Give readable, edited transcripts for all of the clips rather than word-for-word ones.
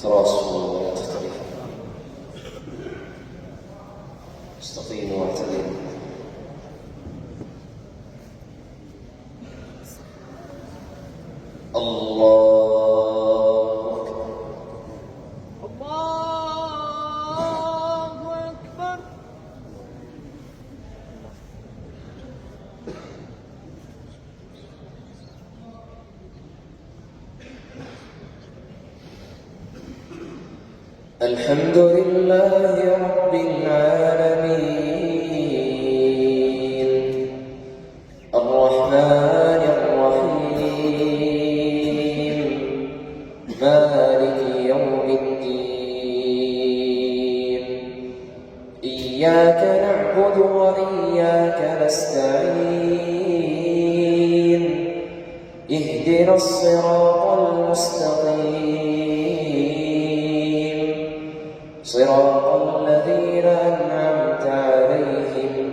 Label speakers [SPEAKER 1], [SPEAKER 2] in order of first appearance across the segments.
[SPEAKER 1] تراصوا ولا تختلفوا، استقيموا واعتدلوا. الله
[SPEAKER 2] أكبر.
[SPEAKER 1] الحمد لله رب العالمين، الرحمن الرحيم، مالك يوم الدين. إياك نعبد وإياك نستعين، اهدنا الصراط المستقيم، صراط الذين أنعمت عليهم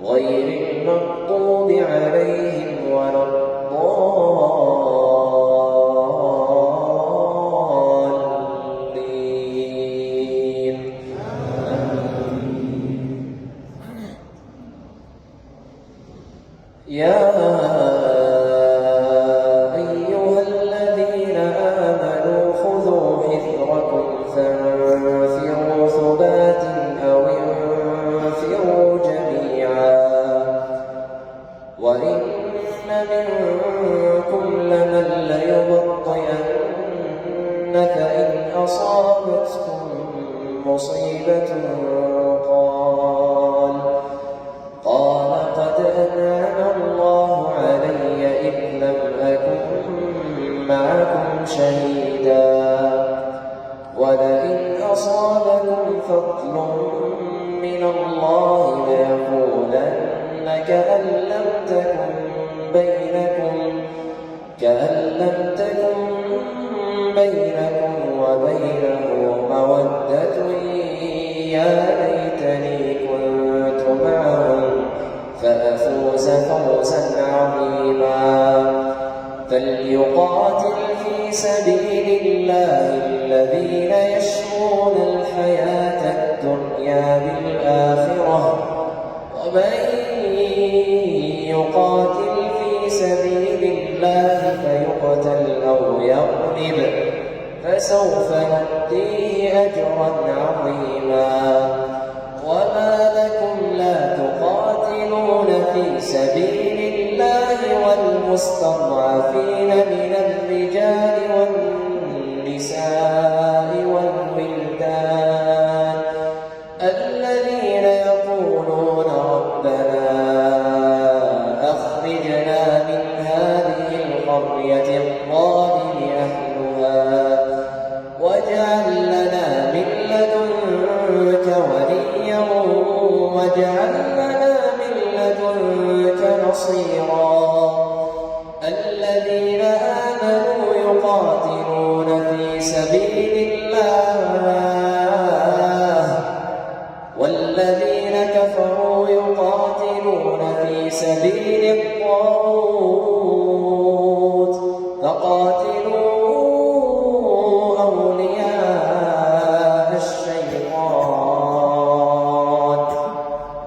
[SPEAKER 1] غير المغضوب عليهم ولا الضالين. يا أيها الذين آمنوا خذوا حذركم فانفروا ثبات أو انفروا جميعا، وإن منكم لمن ليبطئن فإن أصابتكم مصيبة قال قد أنعم الله علي إذ لم أكن معكم شهيدا، ولئن أصابكم فضل من الله ليقولن كأن لم تكن بينكم وبينه مودة، يا ليتني كنت معهم فأفوز فوزا عظيما. فليقاتل في سبيل الله الذين يشرون الحياة الدنيا بالآخرة، ومن يقاتل في سبيل الله فيقتل أو يغلب فسوف نؤتيه أجرا عظيما. وما لكم لا تقاتلون في سبيل الله والمستضعفين من الرجال والنساء والولدان الذين يقولون ربنا أخرجنا من هذه القرية الظالم أهلها واجعل لنا من لدنك وليا واجعل لنا من لدنك نصيرا. الذين آمنوا يقاتلون في سبيل الله والذين كفروا يقاتلون في سبيل الطاغوت فقاتلوا أولياء الشيطان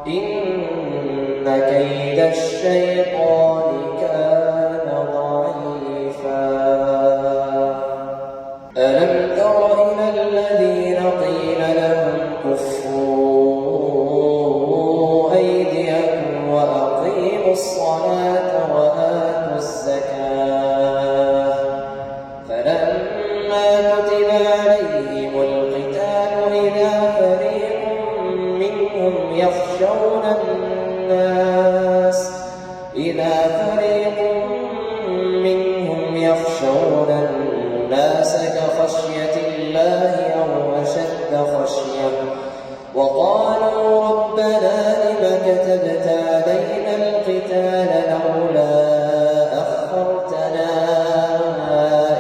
[SPEAKER 1] إن كيد الشيطان كان ضعيفا. ألم تر إلى الذين قيل لهم كفوا أيديكم وأقيموا الصلاة وآتوا الزكاة فلما كتب عليهم القتال إذا فريق منهم يخشون الناس كخشية الله أو أشد خشية وقالوا ربنا لم كتبت علينا القتال لولا أخرتنا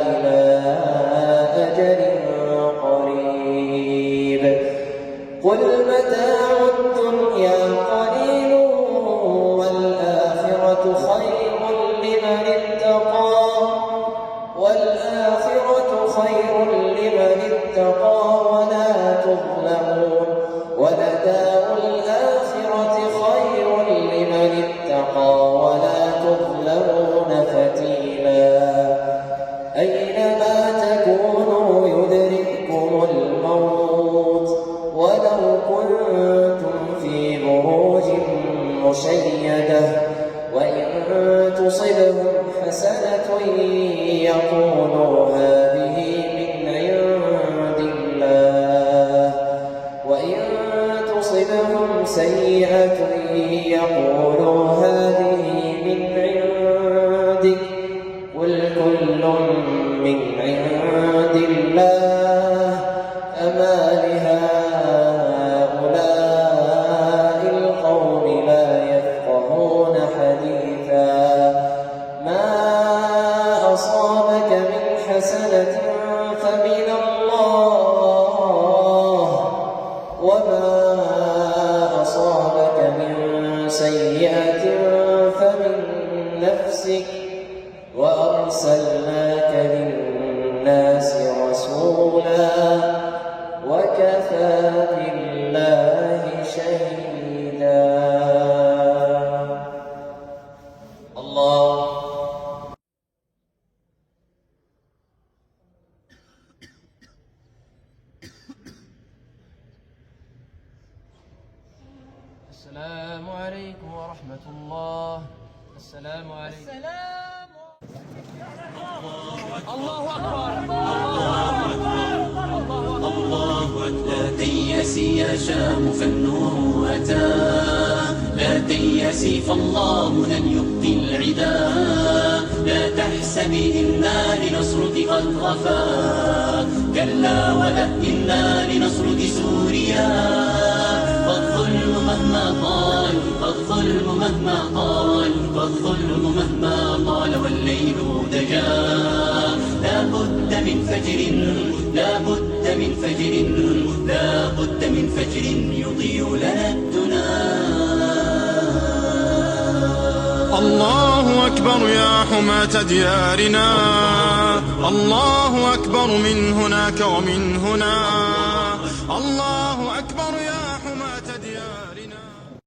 [SPEAKER 1] إلى أجل قريب قل متاع الدنيا قليل والآخرة خير لمن اتقى اتقى ولا تظلمون ولدار الآخرة خير لمن اتقى ولا تظلمون فتيلا أينما تكونوا يدرككم الموت ولو كنتم في بروج مشيدة وإن تصبهم حسنة يقولوا هذه من عند الله وإن تصبهم سيئة يقولوا هذه من عندك قل كل من عند الله أما لهؤلاء القوم لا يفقهون حديثا ما أصابك من حسنة فمن الله وما أصابك من سيئة فمن نفسك وأرسلناك للناس رسولا وكفى بالله شهيدا. الله
[SPEAKER 2] السلام عليكم ورحمة الله. السلام عليكم. الله أكبر.
[SPEAKER 3] الله أكبر. لا تيأسي يا شام فالنور أتى لا تيأسي فالله لن يبقي العدا لا تحسبي إنا لنصرك قد غفا كلا ولا إنا لنصرك سوريا فالظلم مهما طال فالظلم مهما طال فالظلم مهما طال والليل دجا لا بد من فجر لا بد من فجر لا بد من فجر يضيء لنا الدنا.
[SPEAKER 4] الله أكبر يا حماة ديارنا الله أكبر من هناك ومن هنا الله